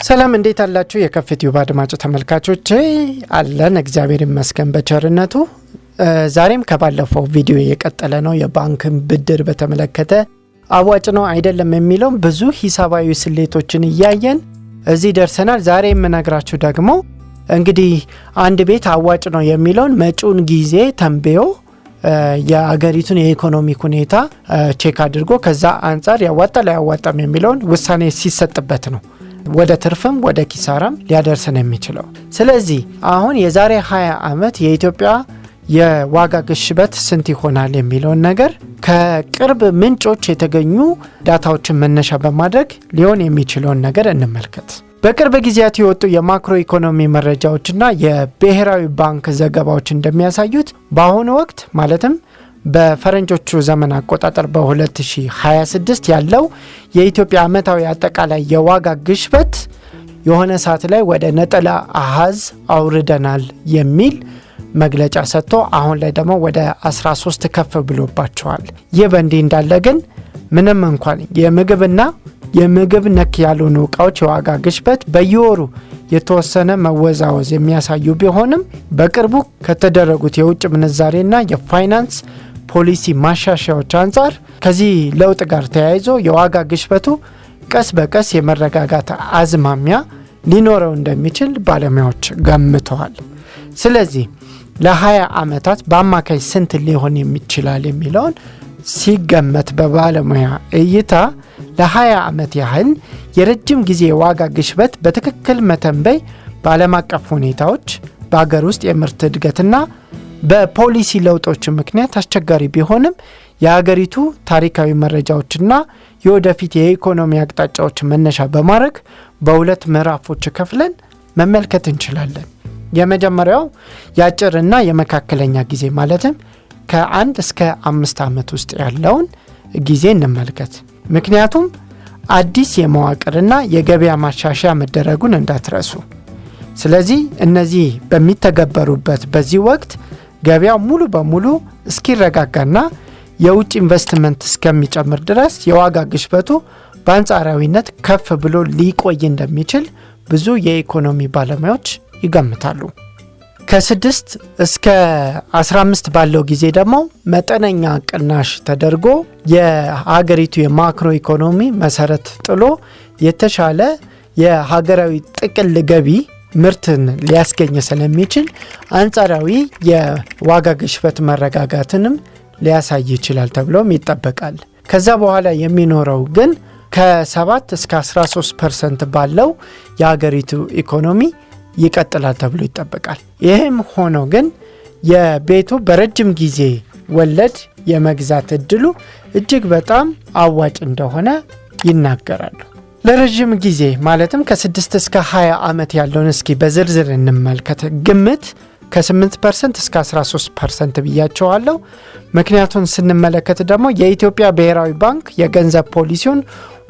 ሰላም እንዴት አላችሁ የከፍቲው አድማጭ ተመልካቾች አለን እግዚአብሔር ይመስገን በቸርነቱ ዛሬም ከባለፈው ቪዲዮ የቀጠለ ነው የባንክ ብድር በተመለከተ አዋጭ ነው አይደለም የሚለው ብዙ ሂሳባዊ ስሌቶችን ያያየን እዚህ ደርሰናል ዛሬ የምነግራችሁ ደግሞ እንግዲህ አንድ ቤት አዋጭ ነው የሚለውን መጪውን ጊዜ ተንብዮ የአገሪቱን የኢኮኖሚ ሁኔታ ቼክ አድርጎ ከዛ አንፃር ያዋጣል አይዋጣም የሚለውን ውሳኔ ሲሰጥበት ነው ወደ ትርፍም ወደ ኪሳራም ሊያደርሰን የሚችለው ስለዚህ አሁን የዛሬ 20 ዓመት የኢትዮጵያ የዋጋ ግሽበት ስንት ይሆናል የሚለውን ነገር ከቅርብ ምንጮች የተገኙ ዳታዎችን መነሻ በማድረግ ሊሆን የሚችለውን ነገር እንመልከት በቅርብ ጊዜያት የወጡ የማክሮ ኢኮኖሚ መረጃዎችና የብሔራዊ ባንክ ዘገባዎች እንደሚያሳዩት በአሁኑ ወቅት ማለትም በፈረንጆቹ ዘመን አቆጣጠር በ2026 ያለው የኢትዮጵያ ዓመታዊ አጠቃላይ የዋጋ ግሽበት የሆነ ሰዓት ላይ ወደ ነጠላ አሃዝ አውርደናል የሚል መግለጫ ሰጥቶ አሁን ላይ ደግሞ ወደ 13 ከፍ ብሎባቸዋል ይህ በእንዲህ እንዳለ ግን ምንም እንኳን የምግብ ነክ ያልሆኑ ዕቃዎች የዋጋ ግሽበት በየወሩ የተወሰነ መወዛወዝ የሚያሳዩ ቢሆንም በቅርቡ ከተደረጉት የውጭ ምንዛሬና የፋይናንስ ፖሊሲ ማሻሻያዎች አንፃር ከዚህ ለውጥ ጋር ተያይዞ የዋጋ ግሽበቱ ቀስ በቀስ የመረጋጋት አዝማሚያ ሊኖረው እንደሚችል ባለሙያዎች ገምተዋል ስለዚህ ለ20 ዓመታት በአማካይ ስንት ሊሆን የሚችላል የሚለውን ሲገመት በባለሙያ እይታ ለ20 ዓመት ያህል የረጅም ጊዜ የዋጋ ግሽበት በትክክል መተንበይ በዓለም አቀፍ ሁኔታዎች በአገር ውስጥ የምርት እድገትና በፖሊሲ ለውጦች ምክንያት አስቸጋሪ ቢሆንም የሀገሪቱ ታሪካዊ መረጃዎችና የወደፊት የኢኮኖሚ አቅጣጫዎች መነሻ በማድረግ በሁለት ምዕራፎች ከፍለን መመልከት እንችላለን የመጀመሪያው የአጭርና የመካከለኛ ጊዜ ማለትም ከ1 እስከ 5 ዓመት ውስጥ ያለውን ጊዜ እንመልከት ምክንያቱም አዲስ የመዋቅርና የገበያ ማሻሻያ መደረጉን እንዳትረሱ ስለዚህ እነዚህ በሚተገበሩበት በዚህ ወቅት ገበያው ሙሉ በሙሉ እስኪረጋጋና የውጭ ኢንቨስትመንት እስከሚጨምር ድረስ የዋጋ ግሽበቱ በአንጻራዊነት ከፍ ብሎ ሊቆይ እንደሚችል ብዙ የኢኮኖሚ ባለሙያዎች ይገምታሉ ከ6 እስከ 15 ባለው ጊዜ ደግሞ መጠነኛ ቅናሽ ተደርጎ የሀገሪቱ የማክሮ ኢኮኖሚ መሰረት ጥሎ የተሻለ የሀገራዊ ጥቅል ገቢ ምርትን ሊያስገኝ ስለሚችል አንጻራዊ የዋጋ ግሽበት መረጋጋትንም ሊያሳይ ይችላል ተብሎም ይጠበቃል ከዛ በኋላ የሚኖረው ግን ከ7 እስከ 13% ባለው የሀገሪቱ ኢኮኖሚ ይቀጥላል ተብሎ ይጠበቃል ይህም ሆኖ ግን የቤቱ በረጅም ጊዜ ወለድ የመግዛት እድሉ እጅግ በጣም አዋጭ እንደሆነ ይናገራሉ ለረጅም ጊዜ ማለትም ከ6 እስከ 20 ዓመት ያለውን እስኪ በዝርዝር እንመልከት ግምት ከ8% እስከ 13% ብያቸዋለሁ ምክንያቱም ስንመለከት ደግሞ የኢትዮጵያ ብሔራዊ ባንክ የገንዘብ ፖሊሲውን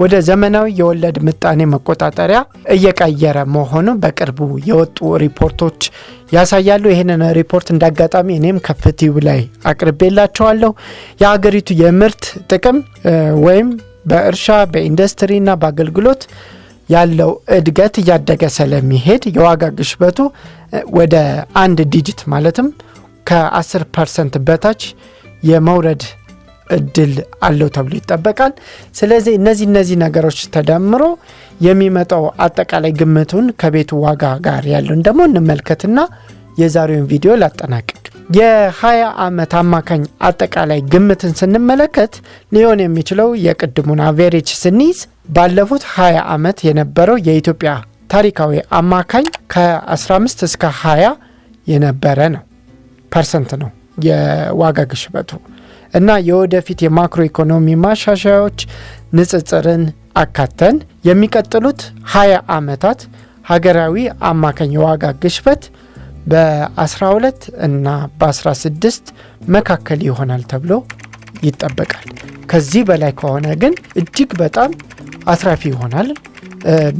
ወደ ዘመናዊ የወለድ ምጣኔ መቆጣጠሪያ እየቀየረ መሆኑ በቅርቡ የወጡ ሪፖርቶች ያሳያሉ ይሄንን ሪፖርት እንዳጋጣሚ እኔም ከፍቲው ላይ አቅርቤላችኋለሁ የሀገሪቱ የምርት ጥቅም ወይም በእርሻ በኢንዱስትሪና በአገልግሎት ያለው እድገት እያደገ ስለሚሄድ የዋጋ ግሽበቱ ወደ አንድ ዲጂት ማለትም ከ10% በታች የመውረድ እድል አለው ተብሎ ይጠበቃል ስለዚህ እነዚህ ነገሮች ተደምሮ የሚመጣው አጠቃላይ ግምቱን ከቤቱ ዋጋ ጋር ያለውን ደግሞ እንመልከትና የዛሬውን ቪዲዮ ላጠናቅቅ የ20 ዓመት አማካኝ አጠቃላይ ግምትን ስንመለከት ሊሆን የሚችለው የቅድሙን አቬሬጅ ስንይዝ ባለፉት 20 ዓመት የነበረው የኢትዮጵያ ታሪካዊ አማካኝ ከ15 እስከ 20 የነበረ ነው ፐርሰንት ነው የዋጋ ግሽበቱ እና የወደፊት የማክሮ ኢኮኖሚ ማሻሻያዎች ንጽጽርን አካተን የሚቀጥሉት 20 ዓመታት ሀገራዊ አማካኝ የዋጋ ግሽበት በ12 እና በ16 መካከል ይሆናል ተብሎ ይጠበቃል ከዚህ በላይ ከሆነ ግን እጅግ በጣም አትራፊ ይሆናል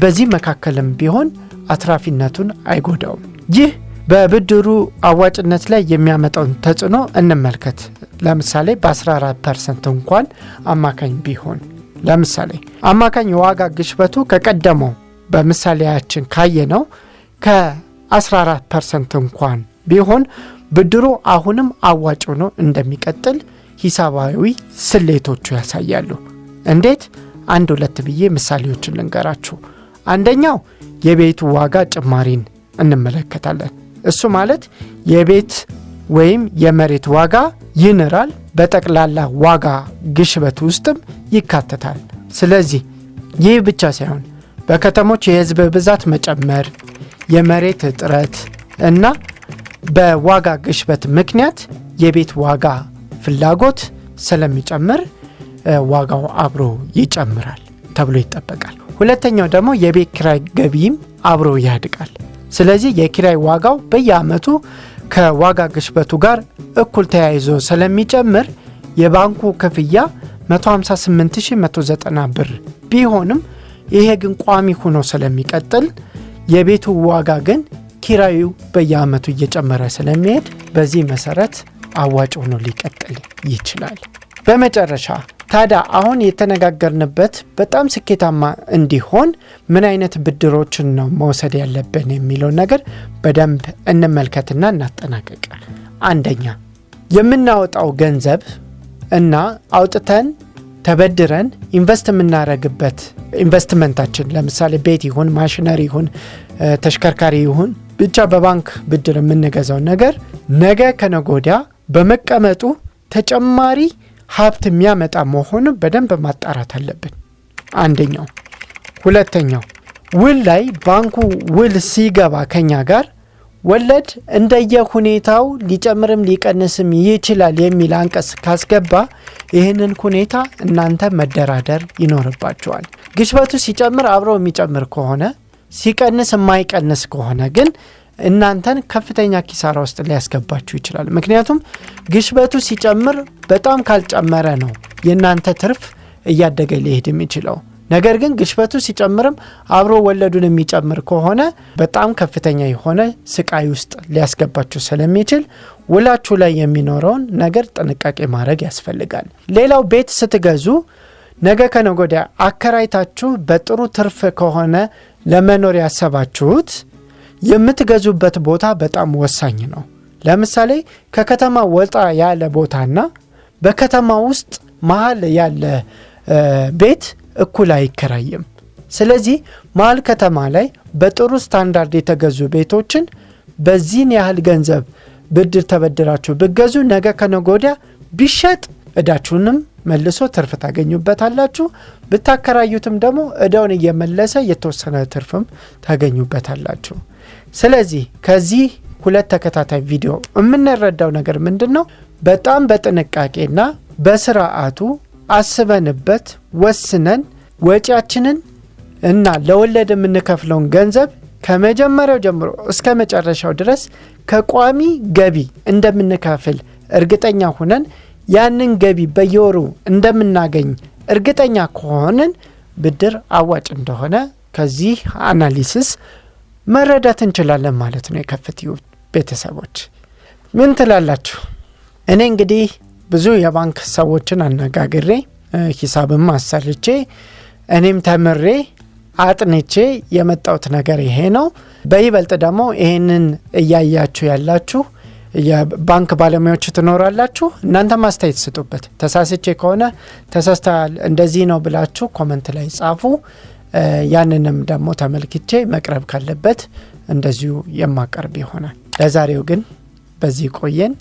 በዚህ መካከልም ቢሆን አትራፊነቱን አይጎዳውም ይህ በብድሩ አዋጭነት ላይ የሚያመጣውን ተጽዕኖ እንመልከት ለምሳሌ በ14% እንኳን አማካኝ ቢሆን ለምሳሌ አማካኝ የዋጋ ግሽበቱ ከቀደመው በምሳሌያችን ካየነው ከ14% እንኳን ቢሆን ብድሩ አሁንም አዋጭ ሆኖ እንደሚቀጥል ሂሳባዊ ስሌቶቹ ያሳያሉ። እንዴት? አንድ ሁለት ብዬ ምሳሌዎችን ልንገራችሁ። አንደኛው የቤቱ ዋጋ ጭማሪን እንመለከታለን። እሱ ማለት የቤት ወይም የመሬት ዋጋ ይንራል፣ በጠቅላላ ዋጋ ግሽበት ውስጥም ይካተታል። ስለዚህ ይህ ብቻ ሳይሆን በከተሞች የህዝብ ብዛት መጨመር፣ የመሬት እጥረት እና በዋጋ ግሽበት ምክንያት የቤት ዋጋ ፍላጎት ስለሚጨምር ዋጋው አብሮ ይጨምራል ተብሎ ይጠበቃል። ሁለተኛው ደግሞ የቤት ኪራይ ገቢም አብሮ ያድጋል። ስለዚህ የኪራይ ዋጋው በየአመቱ ከዋጋ ግሽበቱ ጋር እኩል ተያይዞ ስለሚጨምር የባንኩ ክፍያ 158190 ብር ቢሆንም ይሄ ግን ቋሚ ሆኖ ስለሚቀጥል የቤቱ ዋጋ ግን ኪራዩ በየአመቱ እየጨመረ ስለሚሄድ በዚህ መሰረት አዋጭ ሆኖ ሊቀጥል ይችላል። በመጨረሻ ታዲያ አሁን የተነጋገርንበት በጣም ስኬታማ እንዲሆን ምን አይነት ብድሮችን ነው መውሰድ ያለብን የሚለው ነገር በደንብ እንመልከትና እናጠናቀቅ። አንደኛ የምናወጣው ገንዘብ እና አውጥተን ተበድረን ኢንቨስት የምናደርግበት ኢንቨስትመንታችን ለምሳሌ ቤት ይሁን ማሽነሪ ይሁን ተሽከርካሪ ይሁን ብቻ በባንክ ብድር የምንገዛው ነገር ነገ ከነጎዲያ በመቀመጡ ተጨማሪ ሀብት የሚያመጣ መሆኑን በደንብ ማጣራት አለብን። አንደኛው። ሁለተኛው ውል ላይ ባንኩ ውል ሲገባ ከኛ ጋር ወለድ እንደየሁኔታው ሊጨምርም ሊቀንስም ይችላል የሚል አንቀጽ ካስገባ ይህንን ሁኔታ እናንተ መደራደር ይኖርባችኋል። ግሽበቱ ሲጨምር አብሮ የሚጨምር ከሆነ ሲቀንስ የማይቀንስ ከሆነ ግን እናንተን ከፍተኛ ኪሳራ ውስጥ ሊያስገባችሁ ይችላል። ምክንያቱም ግሽበቱ ሲጨምር በጣም ካልጨመረ ነው የናንተ ትርፍ እያደገ ሊሄድ የሚችለው። ነገር ግን ግሽበቱ ሲጨምርም አብሮ ወለዱን የሚጨምር ከሆነ በጣም ከፍተኛ የሆነ ስቃይ ውስጥ ሊያስገባችሁ ስለሚችል ውላችሁ ላይ የሚኖረውን ነገር ጥንቃቄ ማድረግ ያስፈልጋል። ሌላው ቤት ስትገዙ ነገ ከነጎዲያ አከራይታችሁ በጥሩ ትርፍ ከሆነ ለመኖር ያሰባችሁት የምትገዙበት ቦታ በጣም ወሳኝ ነው። ለምሳሌ ከከተማ ወጣ ያለ ቦታና በከተማ ውስጥ መሃል ያለ ቤት እኩል አይከራይም። ስለዚህ መሃል ከተማ ላይ በጥሩ ስታንዳርድ የተገዙ ቤቶችን በዚህን ያህል ገንዘብ ብድር ተበድራችሁ ብገዙ ነገ ከነጎዲያ ቢሸጥ እዳችሁንም መልሶ ትርፍ ታገኙበታላችሁ። ብታከራዩትም ደግሞ እዳውን እየመለሰ የተወሰነ ትርፍም ታገኙበታላችሁ። ስለዚህ ከዚህ ሁለት ተከታታይ ቪዲዮ የምንረዳው ነገር ምንድነው? በጣም በጥንቃቄና በስርዓቱ አስበንበት ወስነን ወጪያችንን እና ለወለድ የምንከፍለውን ገንዘብ ከመጀመሪያው ጀምሮ እስከ መጨረሻው ድረስ ከቋሚ ገቢ እንደምንከፍል እርግጠኛ ሆነን ያንን ገቢ በየወሩ እንደምናገኝ እርግጠኛ ከሆነን ብድር አዋጭ እንደሆነ ከዚህ አናሊሲስ መረዳት እንችላለን ማለት ነው። የከፍቲው ቤተሰቦች ምን ትላላችሁ? እኔ እንግዲህ ብዙ የባንክ ሰዎችን አነጋግሬ ሂሳብም አሰርቼ እኔም ተምሬ አጥንቼ የመጣውት ነገር ይሄ ነው። በይበልጥ ደግሞ ይሄንን እያያችሁ ያላችሁ የባንክ ባለሙያዎች ትኖራላችሁ። እናንተ ማስተያየት ስጡበት። ተሳስቼ ከሆነ ተሳስተሃል እንደዚህ ነው ብላችሁ ኮሜንት ላይ ጻፉ። ያንንም ደግሞ ተመልክቼ መቅረብ ካለበት እንደዚሁ የማቀርብ ይሆናል። ለዛሬው ግን በዚህ ቆየን።